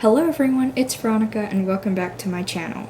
Hello everyone, it's Veronica and welcome back to my channel.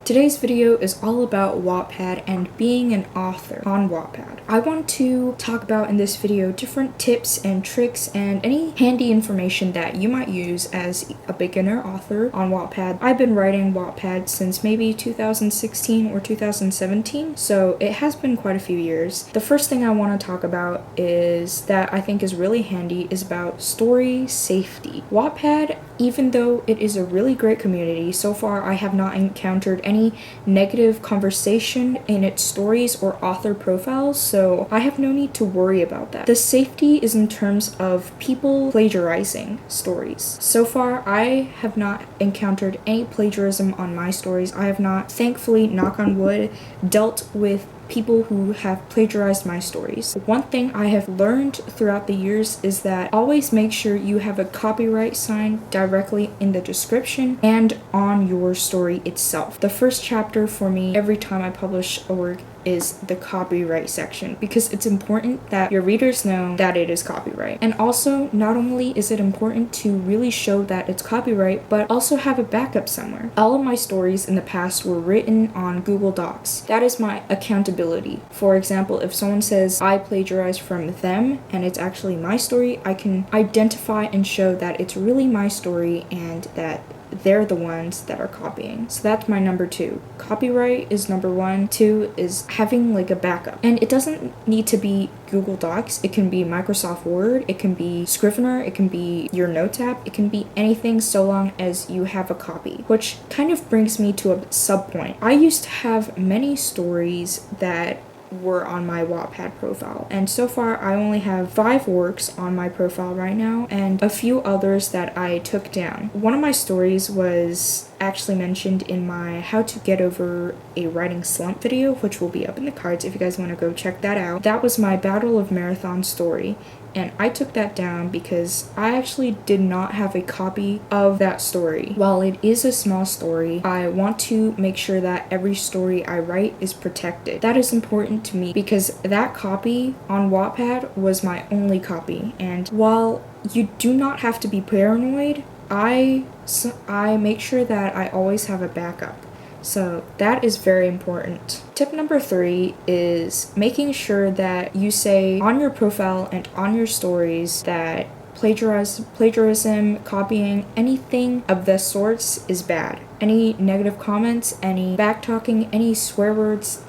Today's video is all about Wattpad and being an author on Wattpad. I want to talk about in this video different tips and tricks and any handy information that you might use as a beginner author on Wattpad. I've been writing Wattpad since maybe 2016 or 2017, so it has been quite a few years. The first thing I want to talk about is that I think is really handy is about story safety. Wattpad, even though it is a really great community, so far I have not encountered any negative conversation in its stories or author profiles, so I have no need to worry about that. The safety is in terms of people plagiarizing stories. So far, I have not encountered any plagiarism on my stories. I have not, thankfully, knock on wood, dealt with people who have plagiarized my stories. One thing I have learned throughout the years is that always make sure you have a copyright sign directly in the description and on your story itself. The first chapter for me every time I publish a work is the copyright section because it's important that your readers know that it is copyright. And also, not only is it important to really show that it's copyright, but also have a backup somewhere. All of my stories in the past were written on Google Docs. That is my accountability. For example, if someone says I plagiarized from them and it's actually my story, I can identify and show that it's really my story and that they're the ones that are copying. So that's my number 2. Copyright is number 1. 2 is having like a backup. And it doesn't need to be Google Docs. It can be Microsoft Word. It can be Scrivener. It can be your Notes app. It can be anything so long as you have a copy. Which kind of brings me to a sub point. I used to have many stories that were on my Wattpad profile, and so far I only have 5 works on my profile right now and a few others that I took down. One of my stories was actually mentioned in my how to get over a writing slump video, which will be up in the cards if you guys want to go check that out. That was my Battle of Marathon story, and I took that down because I actually did not have a copy of that story. While it is a small story, I want to make sure that every story I write is protected. That is important to me because that copy on Wattpad was my only copy, and while you do not have to be paranoid, I make sure that I always have a backup. So that is very important. Tip number 3 is making sure that you say on your profile and on your stories that plagiarism, copying, anything of the sorts is bad. Any negative comments, any backtalking, any swear words,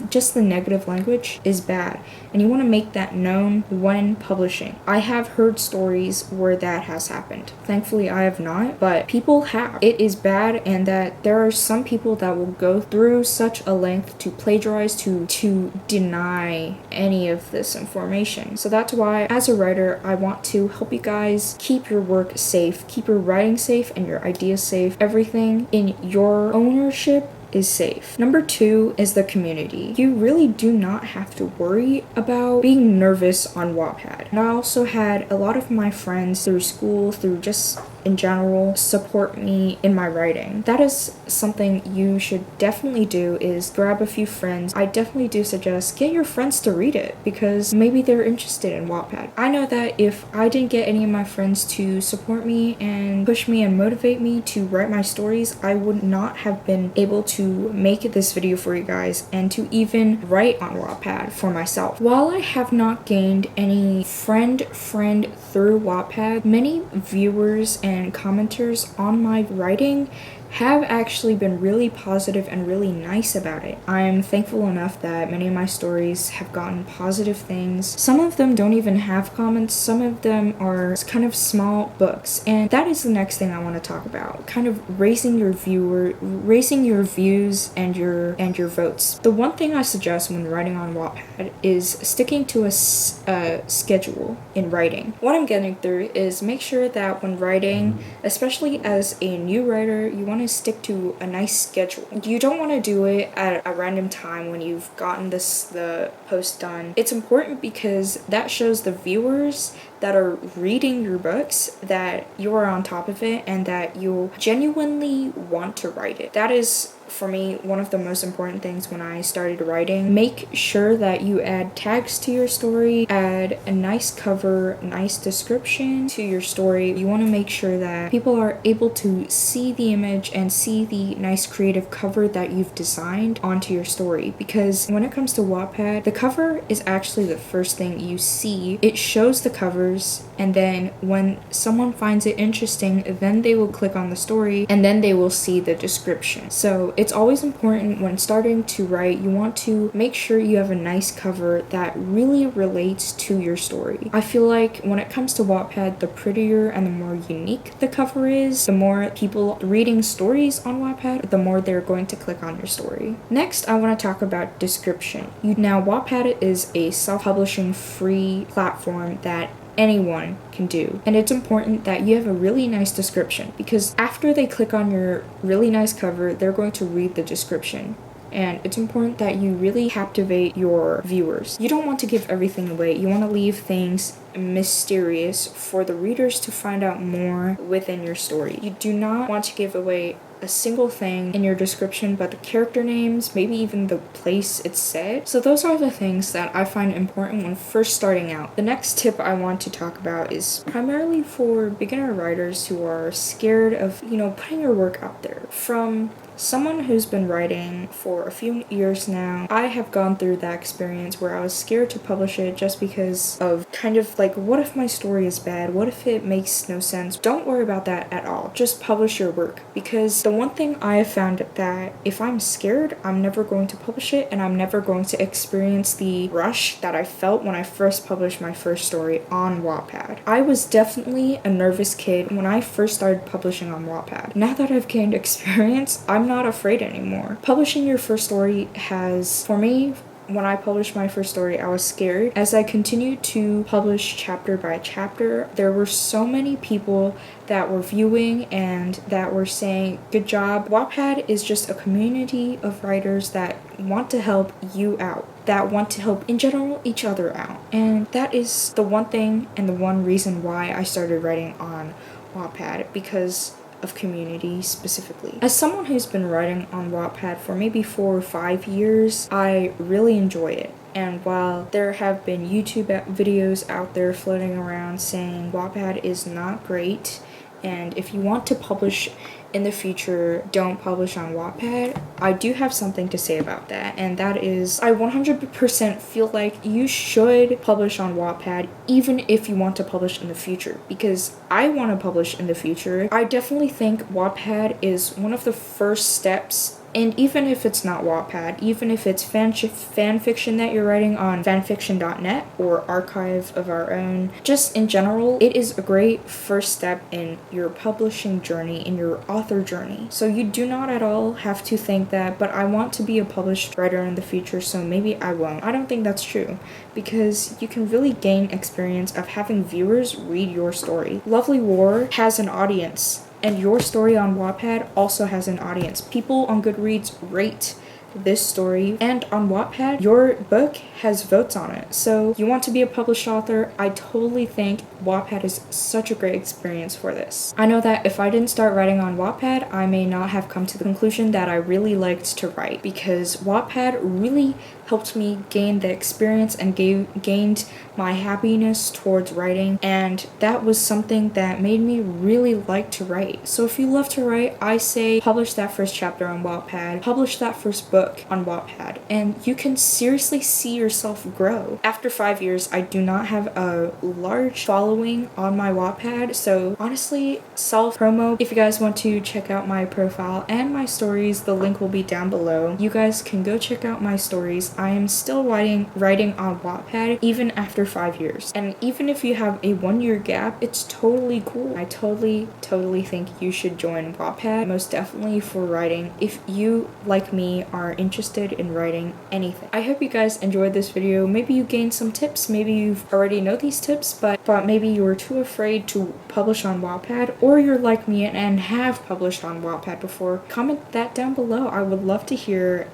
just the negative language is bad. And you want to make that known when publishing. I have heard stories where that has happened. Thankfully, I have not, but people have. It is bad, and that there are some people that will go through such a length to plagiarize, to deny any of this information. So that's why, as a writer, I want to help you guys keep your work safe, keep your writing safe, and your ideas safe. Everything in your ownership is safe. Number 2 is the community. You really do not have to worry about being nervous on Wattpad. And I also had a lot of my friends through school, through just in general, support me in my writing. That is something you should definitely do, is grab a few friends. I definitely do suggest get your friends to read it because maybe they're interested in Wattpad. I know that if I didn't get any of my friends to support me and push me and motivate me to write my stories, I would not have been able to make this video for you guys and to even write on Wattpad for myself. While I have not gained any friend through Wattpad, many viewers and commenters on my writing have actually been really positive and really nice about it. I'm thankful enough that many of my stories have gotten positive things. Some of them don't even have comments. Some of them are kind of small books. And that is the next thing I want to talk about. Kind of raising your views and your votes. The one thing I suggest when writing on Wattpad is sticking to a schedule in writing. What I'm getting through is make sure that when writing, especially as a new writer, you want to stick to a nice schedule. You don't want to do it at a random time when you've gotten the post done. It's important because that shows the viewers that are reading your books that you are on top of it and that you genuinely want to write it. That is, for me, one of the most important things when I started writing. Make sure that you add tags to your story, add a nice cover, nice description to your story. You want to make sure that people are able to see the image and see the nice creative cover that you've designed onto your story, because when it comes to Wattpad, the cover is actually the first thing you see. It shows the covers, and then when someone finds it interesting, then they will click on the story and then they will see the description. So it's always important when starting to write, you want to make sure you have a nice cover that really relates to your story. I feel like when it comes to Wattpad, the prettier and the more unique the cover is, the more people reading stories on Wattpad, the more they're going to click on your story. Next, I want to talk about description. Now, Wattpad is a self-publishing free platform that anyone can do, and it's important that you have a really nice description, because after they click on your really nice cover, they're going to read the description, and it's important that you really captivate your viewers. You don't want to give everything away. You want to leave things mysterious for the readers to find out more within your story. You do not want to give away a single thing in your description, but the character names, maybe even the place it's set. So those are the things that I find important when first starting out. The next tip I want to talk about is primarily for beginner writers who are scared of, putting your work out there. From someone who's been writing for a few years now, I have gone through that experience where I was scared to publish it just because of kind of like, what if my story is bad? What if it makes no sense? Don't worry about that at all. Just publish your work, because the one thing I have found that if I'm scared, I'm never going to publish it, and I'm never going to experience the rush that I felt when I first published my first story on Wattpad. I was definitely a nervous kid when I first started publishing on Wattpad. Now that I've gained experience, I'm not afraid anymore. Publishing your first story has, for me, when I published my first story, I was scared. As I continued to publish chapter by chapter, there were so many people that were viewing and that were saying, good job. Wattpad is just a community of writers that want to help you out, that want to help, in general, each other out. And that is the one thing and the one reason why I started writing on Wattpad, because of community specifically. As someone who's been writing on Wattpad for maybe 4 or 5 years, I really enjoy it. And while there have been YouTube videos out there floating around saying Wattpad is not great, and if you want to publish in the future, don't publish on Wattpad, I do have something to say about that, and that is I 100% feel like you should publish on Wattpad even if you want to publish in the future, because I want to publish in the future. I definitely think Wattpad is one of the first steps. And even if it's not Wattpad, even if it's fan fiction that you're writing on fanfiction.net or Archive of Our Own, just in general, it is a great first step in your publishing journey, in your author journey. So you do not at all have to think that, but I want to be a published writer in the future, so maybe I won't. I don't think that's true, because you can really gain experience of having viewers read your story. Lovely War has an audience, and your story on Wattpad also has an audience. People on Goodreads rate this story, and on Wattpad, your book has votes on it. So you want to be a published author, I totally think Wattpad is such a great experience for this. I know that if I didn't start writing on Wattpad, I may not have come to the conclusion that I really liked to write, because Wattpad really helped me gain the experience and gained my happiness towards writing, and that was something that made me really like to write. So if you love to write, I say publish that first chapter on Wattpad, publish that first book on Wattpad, and you can seriously see yourself grow. After 5 years, I do not have a large following on my Wattpad, so honestly, self-promo, if you guys want to check out my profile and my stories, the link will be down below. You guys can go check out my stories. I am still writing on Wattpad even after 5 years. And even if you have a 1-year gap, it's totally cool. I totally think you should join Wattpad, most definitely for writing. If you, like me, are interested in writing anything. I hope you guys enjoyed this video. Maybe you gained some tips, maybe you already know these tips, but maybe you were too afraid to publish on Wattpad, or you're like me and have published on Wattpad before. Comment that down below. I would love to hear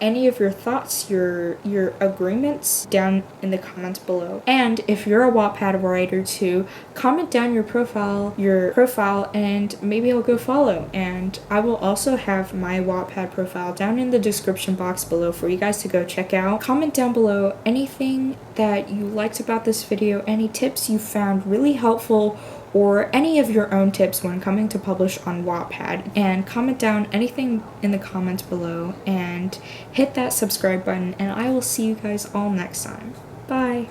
any of your thoughts, your agreements down in the comments below. And if you're a Wattpad writer too, comment down your profile, and maybe I'll go follow. And I will also have my Wattpad profile down in the description box below for you guys to go check out. Comment down below anything that you liked about this video, any tips you found really helpful, or any of your own tips when coming to publish on Wattpad, and comment down anything in the comments below and hit that subscribe button, and I will see you guys all next time. Bye!